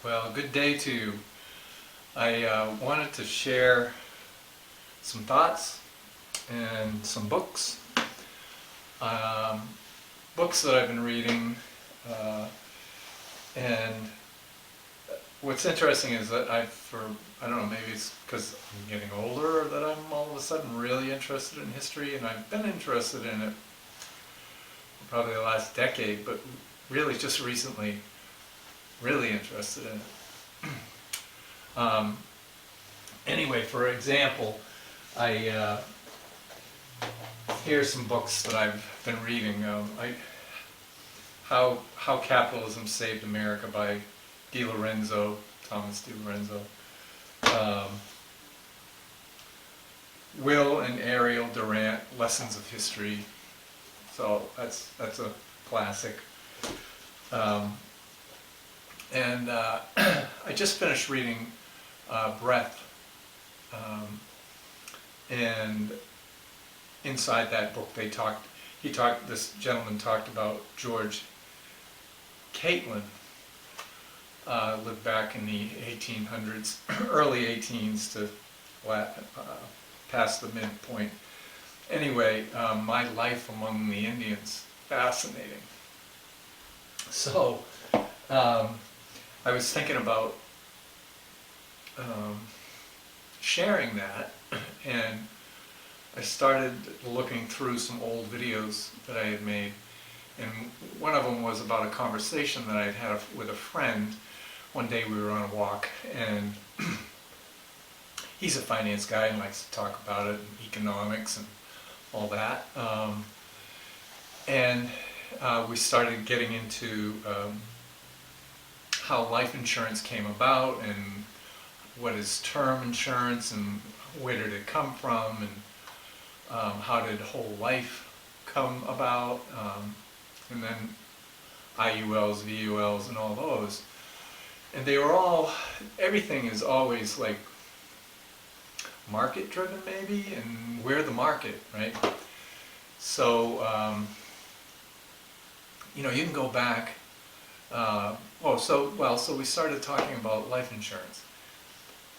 Well, good day to you. I wanted to share some thoughts and some books. Um, Books that I've been reading. And what's interesting is that I don't know, maybe it's because I'm getting older that I'm all of a sudden really interested in history, and I've been interested in it for probably the last decade, but really just recently, really interested in it. Um, Anyway, for example, here's some books that I've been reading. How Capitalism Saved America by Thomas DiLorenzo. Um, Will and Ariel Durant, Lessons of History. So that's a classic. And I just finished reading Breath. And inside that book, this gentleman talked about George Catlin, lived back in the 1800s, early 18s to past the midpoint. Anyway, my life among the Indians, fascinating. So, I was thinking about sharing that, and I started looking through some old videos that I had made, and one of them was about a conversation that I had had with a friend. One day we were on a walk, and he's a finance guy and likes to talk about it, and economics and all that. And we started getting into how life insurance came about, and what is term insurance, and where did it come from, and how did whole life come about, and then IULs, VULs, and all those. And they were all, everything is always like market driven maybe, and we're the market, right? So, you can go back, so we started talking about life insurance.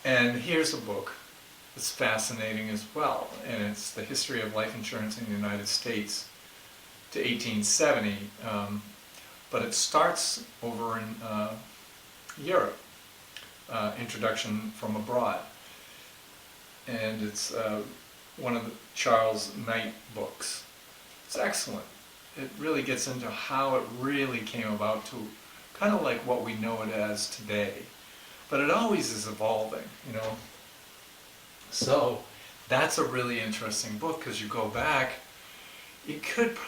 And here's a book that's fascinating as well, and it's The History of Life Insurance in the United States to 1870, but it starts over in Europe, Introduction from Abroad, and it's one of the Charles Knight books. It's excellent. It really gets into how it really came about to kind of like what we know it as today. But it always is evolving, So that's a really interesting book, because you go back, you could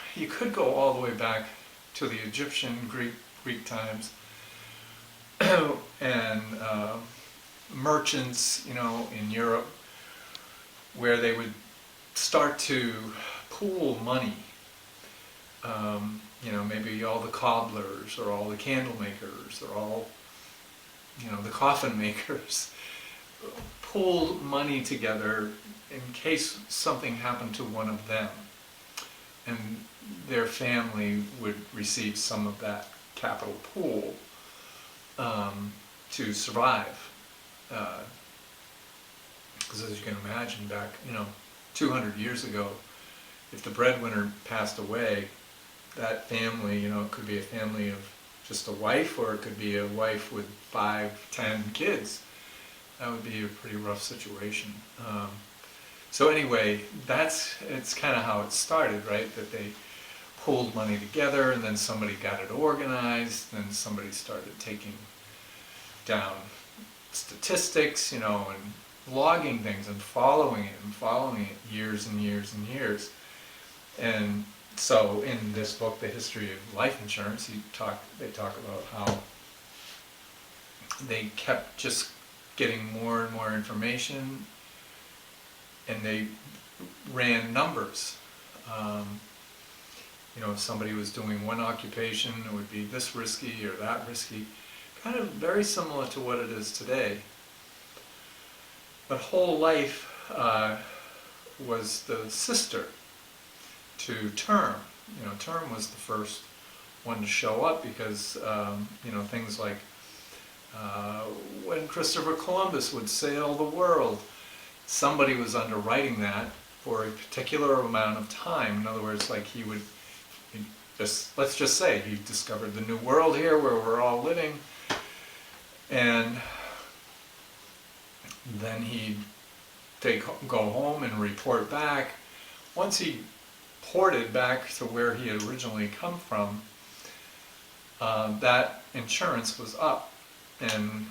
go all the way back to the Egyptian, Greek times, and merchants, in Europe, where they would start to pool money. Maybe all the cobblers, or all the candle makers, or all the coffin makers pooled money together in case something happened to one of them, and their family would receive some of that capital pool to survive. Because as you can imagine, back 200 years ago, if the breadwinner passed away, that family, it could be a family of just a wife, or it could be a wife with 5, 10 kids. That would be a pretty rough situation. So anyway, it's kind of how it started, right? That they pulled money together, and then somebody got it organized, then somebody started taking down statistics, and logging things and following it years and years and years. And so in this book, The History of Life Insurance, they talk about how they kept just getting more and more information, and they ran numbers. If somebody was doing one occupation, it would be this risky or that risky, kind of very similar to what it is today. But whole life was the sister to term. Term was the first one to show up, because things like when Christopher Columbus would sail the world, somebody was underwriting that for a particular amount of time. In other words, like he let's just say he discovered the new world here where we're all living, and then he'd go home and report back. Once he ported back to where he had originally come from, that insurance was up, and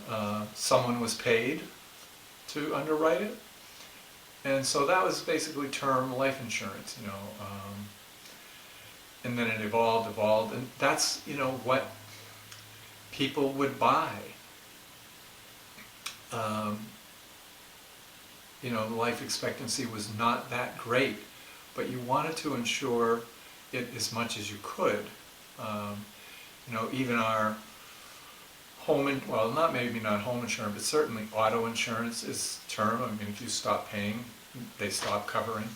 someone was paid to underwrite it. And so that was basically term life insurance, you know. And then it evolved, and that's, you know, what people would buy. You know, the life expectancy was not that great, but you wanted to insure it as much as you could. You know, even our well, maybe not home insurance, but certainly auto insurance is term. I mean, if you stop paying, they stop covering.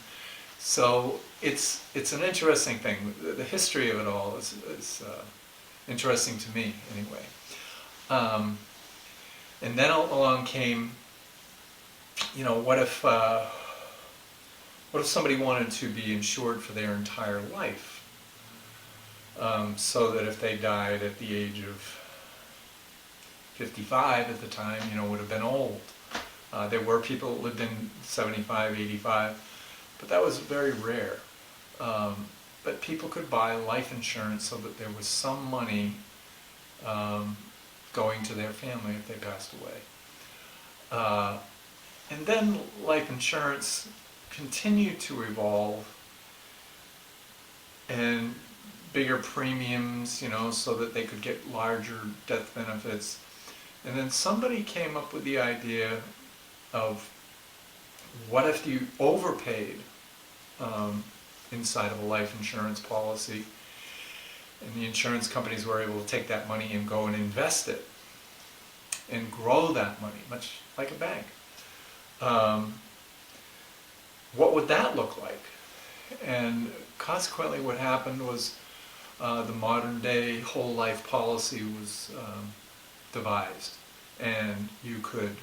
So it's an interesting thing. The history of it all is interesting to me, anyway. And then along came, you know, what if somebody wanted to be insured for their entire life, so that if they died at the age of 55 at the time, you know, would have been old. There were people that lived in 75, 85, but that was very rare. But people could buy life insurance so that there was some money going to their family if they passed away. And then life insurance continued to evolve, and bigger premiums, you know, so that they could get larger death benefits. And then somebody came up with the idea of, what if you overpaid inside of a life insurance policy, and the insurance companies were able to take that money and go and invest it and grow that money, much like a bank. What would that look like? And consequently what happened was the modern day whole life policy was devised, and you could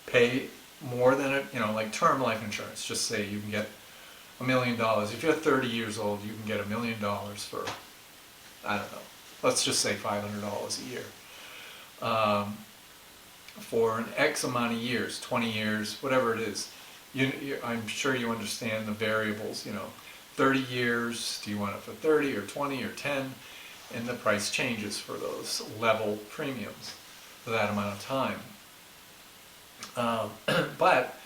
pay more than you know, like term life insurance. Just say you can get $1 million. If you're 30 years old, you can get $1 million for, I don't know, let's just say $500 a year, for an X amount of years, 20 years, whatever it is. I'm sure you understand the variables, you know, 30 years, do you want it for 30 or 20 or 10? And the price changes for those level premiums for that amount of time. But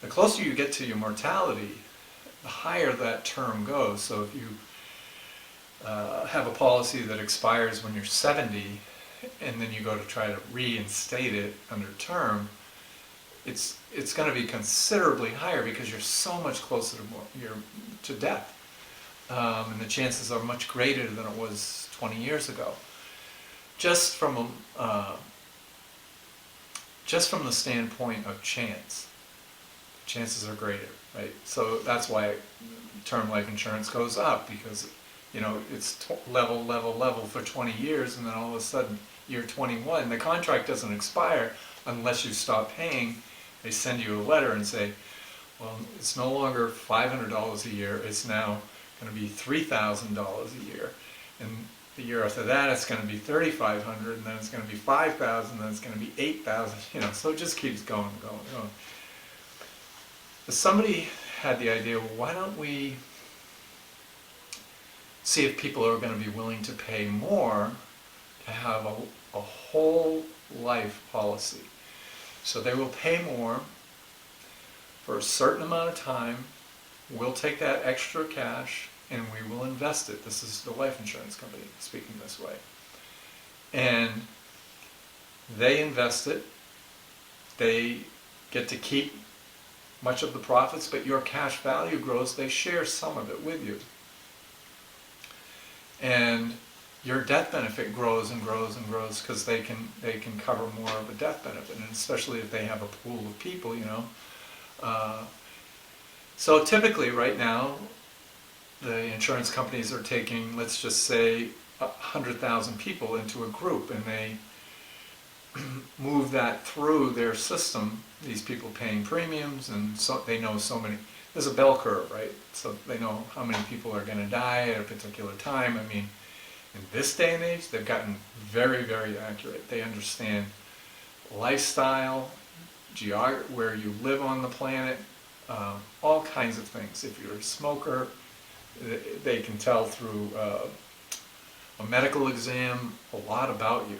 the closer you get to your mortality, the higher that term goes. So if you have a policy that expires when you're 70, and then you go to try to reinstate it under term, it's going to be considerably higher because you're so much closer to death. And the chances are much greater than it was 20 years ago. Just from the standpoint of chance, chances are greater, right? So that's why term life insurance goes up, because, you know, it's level for 20 years, and then all of a sudden, year 21, the contract doesn't expire unless you stop paying. They send you a letter and say, well, it's no longer $500 a year, it's now going to be $3,000 a year. And the year after that, it's going to be $3,500, and then it's going to be $5,000, and then it's going to be $8,000, you know, so it just keeps going. But somebody had the idea, well, why don't we see if people are going to be willing to pay more to have a whole life policy. So they will pay more for a certain amount of time. We'll take that extra cash and we will invest it. This is the life insurance company speaking this way. And they invest it. They get to keep much of the profits, but your cash value grows. They share some of it with you. And your death benefit grows and grows and grows because they can cover more of a death benefit, and especially if they have a pool of people, you know. So typically right now, the insurance companies are taking, let's just say, 100,000 people into a group, and they move that through their system, these people paying premiums, and so they know so many, there's a bell curve, right? So they know how many people are going to die at a particular time. I mean, in this day and age, they've gotten very, very accurate. They understand lifestyle, where you live on the planet, all kinds of things. If you're a smoker, they can tell through a medical exam a lot about you.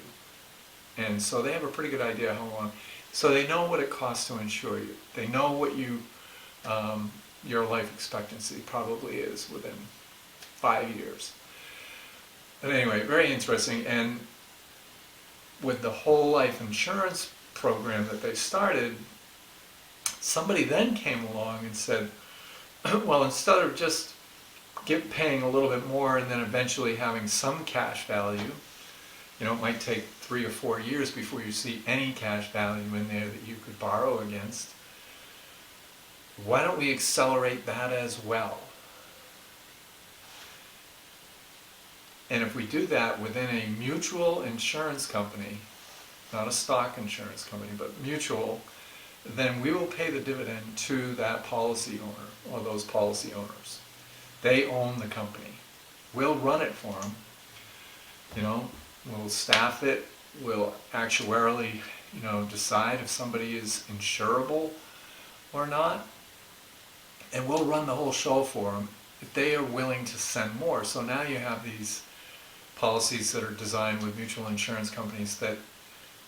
And so they have a pretty good idea how long. So they know what it costs to insure you. They know what your life expectancy probably is within 5 years. But anyway, very interesting. And with the whole life insurance program that they started, somebody then came along and said, well, instead of just paying a little bit more and then eventually having some cash value, it might take 3 or 4 years before you see any cash value in there that you could borrow against. Why don't we accelerate that as well? And if we do that within a mutual insurance company, not a stock insurance company, but mutual, then we will pay the dividend to that policy owner or those policy owners. They own the company. We'll run it for them. We'll staff it. We'll actuarially, decide if somebody is insurable or not. And we'll run the whole show for them if they are willing to send more. So now you have these policies that are designed with mutual insurance companies that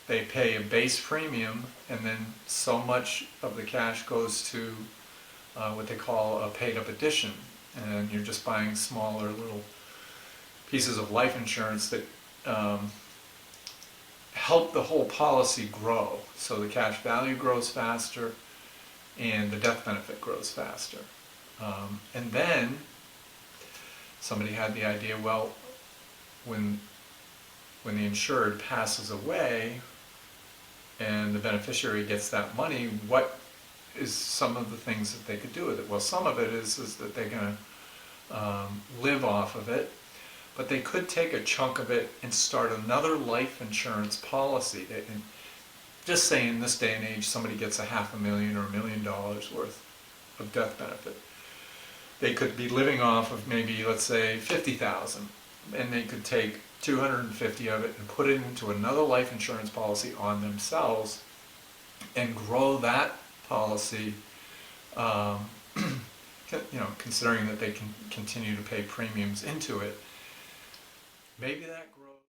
they pay a base premium, and then so much of the cash goes to what they call a paid-up addition. And you're just buying smaller little pieces of life insurance that help the whole policy grow. So the cash value grows faster and the death benefit grows faster. And then somebody had the idea, well, when the insured passes away and the beneficiary gets that money, what is some of the things that they could do with it? Well, some of it is that they're going to live off of it, but they could take a chunk of it and start another life insurance policy. And just say in this day and age somebody gets $500,000 or $1 million worth of death benefit. They could be living off of maybe, let's say, $50,000, and they could take $250 of it and put it into another life insurance policy on themselves and grow that policy, considering that they can continue to pay premiums into it. Maybe that